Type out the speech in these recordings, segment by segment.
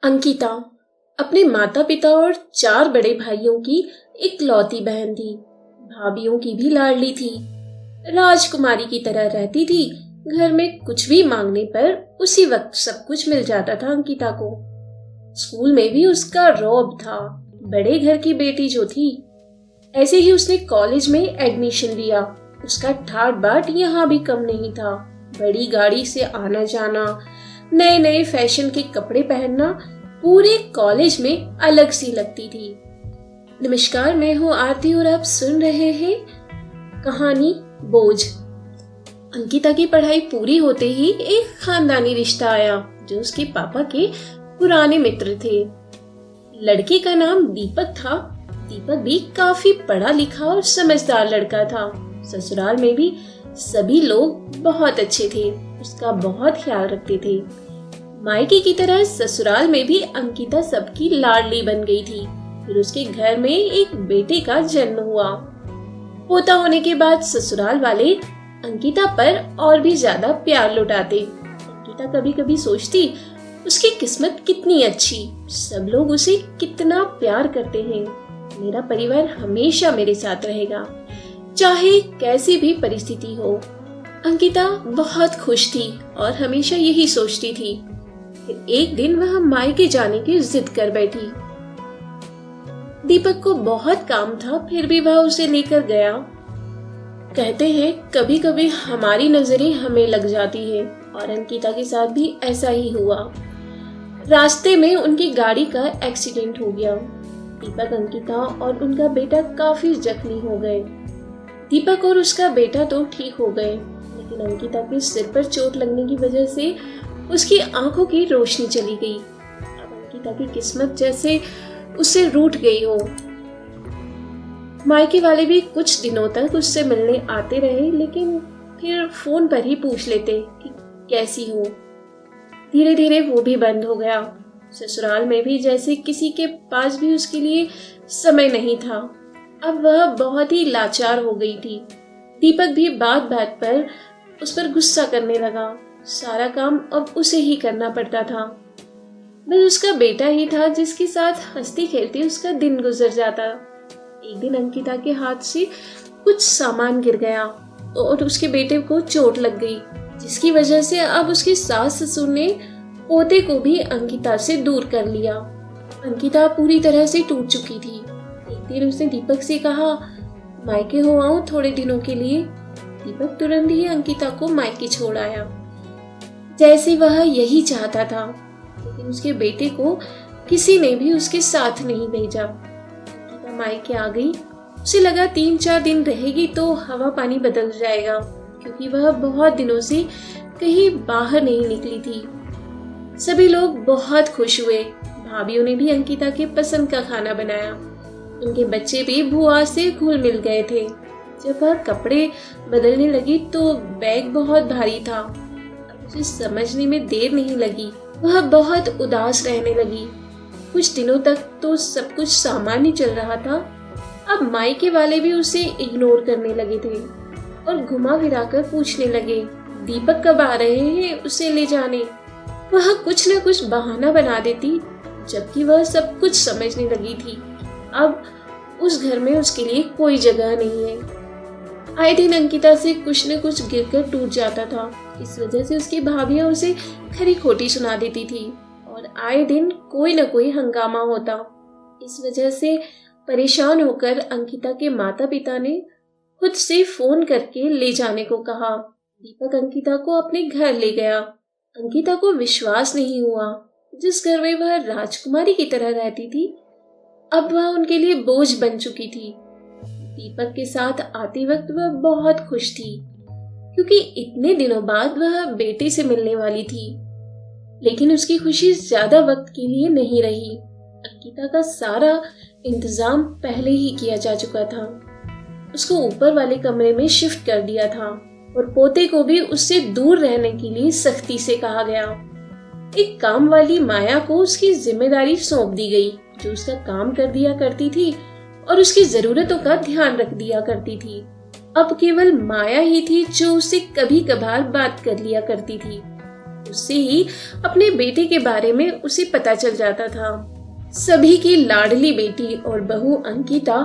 अंकिता अपने माता पिता और 4 बड़े भाइयों की इकलौती बहन थी। भाभीियों की भी लाडली थी। राजकुमारी की तरह रहती थी। घर में कुछ भी मांगने पर उसी वक्त सब कुछ मिल जाता था अंकिता को। स्कूल में भी उसका रौब था। बड़े घर की बेटी जो थी। ऐसे ही उसने कॉलेज में एडमिशन लिया। उसका ठाट बाट यहाँ भी कम नहीं था। बड़ी गाड़ी से आना जाना, नए नए फैशन के कपड़े पहनना पूरे कॉलेज में अलग सी लगती थी। नमस्कार, मैं हूँ आरती और आप सुन रहे हैं कहानी बोझ। अंकिता की पढ़ाई पूरी होते ही एक खानदानी रिश्ता आया जो उसके पापा के पुराने मित्र थे। लड़के का नाम दीपक था। दीपक भी काफी पढ़ा लिखा और समझदार लड़का था। ससुराल में भी सभी लोग बहुत अच्छे थे। उसका बहुत ख्याल रखते थे। मायके की तरह ससुराल में भी अंकिता सबकी लाडली बन गई थी। फिर उसके घर में एक बेटे का जन्म हुआ। पोता होने के बाद ससुराल वाले अंकिता पर और भी ज्यादा प्यार लुटाते। अंकिता कभी कभी सोचती उसकी किस्मत कितनी अच्छी, सब लोग उसे कितना प्यार करते हैं। मेरा परिवार हमेशा मेरे साथ रहेगा, चाहे कैसी भी परिस्थिति हो। अंकिता बहुत खुश थी और हमेशा यही सोचती थी। फिर एक दिन वह मायके जाने की जिद कर बैठी। दीपक को बहुत काम था, फिर भी वह उसे लेकर गया। कहते हैं कभी कभी हमारी नजरें हमें लग जाती है, और अंकिता के साथ भी ऐसा ही हुआ। रास्ते में उनकी गाड़ी का एक्सीडेंट हो गया। दीपक, अंकिता और उनका बेटा काफी जख्मी हो गए। दीपक और उसका बेटा तो ठीक हो गए, लेकिन अंकिता के सिर पर चोट लगने की वजह से उसकी आंखों की रोशनी चली गई। अब अंकिता की किस्मत जैसे उससे रूठ गई हो। मायके वाले भी कुछ दिनों तक उससे मिलने आते रहे, लेकिन फिर फोन पर ही पूछ लेते कि कैसी हो। धीरे धीरे वो भी बंद हो गया। ससुराल में भी जैसे किसी के पास भी उसके लिए समय नहीं था। अब वह बहुत ही लाचार हो गई थी। दीपक भी बात बात पर उस पर गुस्सा करने लगा। सारा काम अब उसे ही करना पड़ता था। बस उसका बेटा ही था जिसके साथ हंसती खेलती उसका दिन गुजर जाता। एक दिन अंकिता के हाथ से कुछ सामान गिर गया और उसके बेटे को चोट लग गई, जिसकी वजह से अब उसकी सास ससुर ने पोते को भी अंकिता से दूर कर लिया। अंकिता पूरी तरह से टूट चुकी थी। एक दिन उसने दीपक से कहा, मायके हो आऊं थोड़े दिनों के लिए। दीपक तुरंत ही अंकिता को मायके छोड़ आया, जैसे वह यही चाहता था। लेकिन उसके बेटे को किसी ने भी उसके साथ नहीं भेजा। अंकिता मायके आ गई। उसे लगा 3-4 दिन रहेगी तो हवा पानी बदल जाएगा, क्योंकि वह बहुत दिनों से कहीं बाहर नहीं निकली थी। सभी लोग बहुत खुश हुए। भाभीियों ने भी अंकिता के पसंद का खाना बनाया। उनके बच्चे भी बुआ से घुल मिल गए थे। जब वह कपड़े बदलने लगी तो बैग बहुत भारी था। उसे समझने में देर नहीं लगी। वह बहुत उदास रहने लगी। कुछ दिनों तक तो सब कुछ सामान्य चल रहा था। अब मायके वाले भी उसे इग्नोर करने लगे थे और घुमा फिरा कर पूछने लगे, दीपक कब आ रहे हैं उसे ले जाने। वह कुछ न कुछ बहाना बना देती, जबकि वह सब कुछ समझने लगी थी। अब उस घर में उसके लिए कोई जगह नहीं है। आए दिन अंकिता से कुछ न कुछ गिरकर टूट जाता था। इस वजह से उसकी भाभियां उसे खरी खोटी सुना देती थी और आए दिन कोई न कोई हंगामा होता। इस वजह से परेशान होकर अंकिता के माता पिता ने खुद से फोन करके ले जाने को कहा। दीपक अंकिता को अपने घर ले गया। अंकिता को विश्वास नहीं हुआ, जिस घर में वह राजकुमारी की तरह रहती थी, अब वह उनके लिए बोझ बन चुकी थी। दीपक के साथ आते वक्त वह बहुत खुश थी, क्योंकि इतने दिनों बाद वह बेटे से मिलने वाली थी। लेकिन उसकी खुशी ज्यादा वक्त के लिए नहीं रही। अंकिता का सारा इंतजाम पहले ही किया जा चुका था। उसको ऊपर वाले कमरे में शिफ्ट कर दिया था और पोते को भी उससे दूर रहने के लिए सख्ती से कहा गया। एक काम वाली माया को उसकी जिम्मेदारी सौंप दी गई, जो उसका काम कर दिया करती थी और उसकी जरूरतों का ध्यान रख दिया करती थी। अब केवल माया ही थी जो उससे कभी कभार बात कर लिया करती थी। उससे ही अपने बेटे के बारे में उसे पता चल जाता था। सभी की लाडली बेटी और बहू अंकिता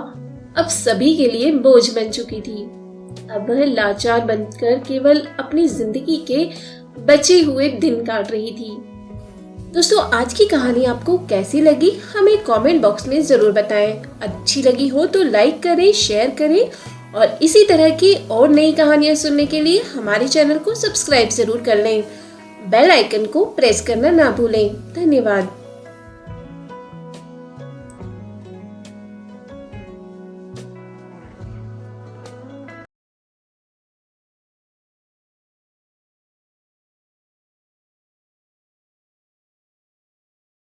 अब सभी के लिए बोझ बन चुकी थी। अब वह लाचार बनकर केवल अपनी जिंदगी के बचे हुए दिन काट रही थी। दोस्तों, आज की कहानी आपको कैसी लगी हमें कमेंट बॉक्स में जरूर बताएं। अच्छी लगी हो तो लाइक करें, शेयर करें और इसी तरह की और नई कहानियां सुनने के लिए हमारे चैनल को सब्सक्राइब जरूर कर लें। बेल आइकन को प्रेस करना ना भूलें। धन्यवाद।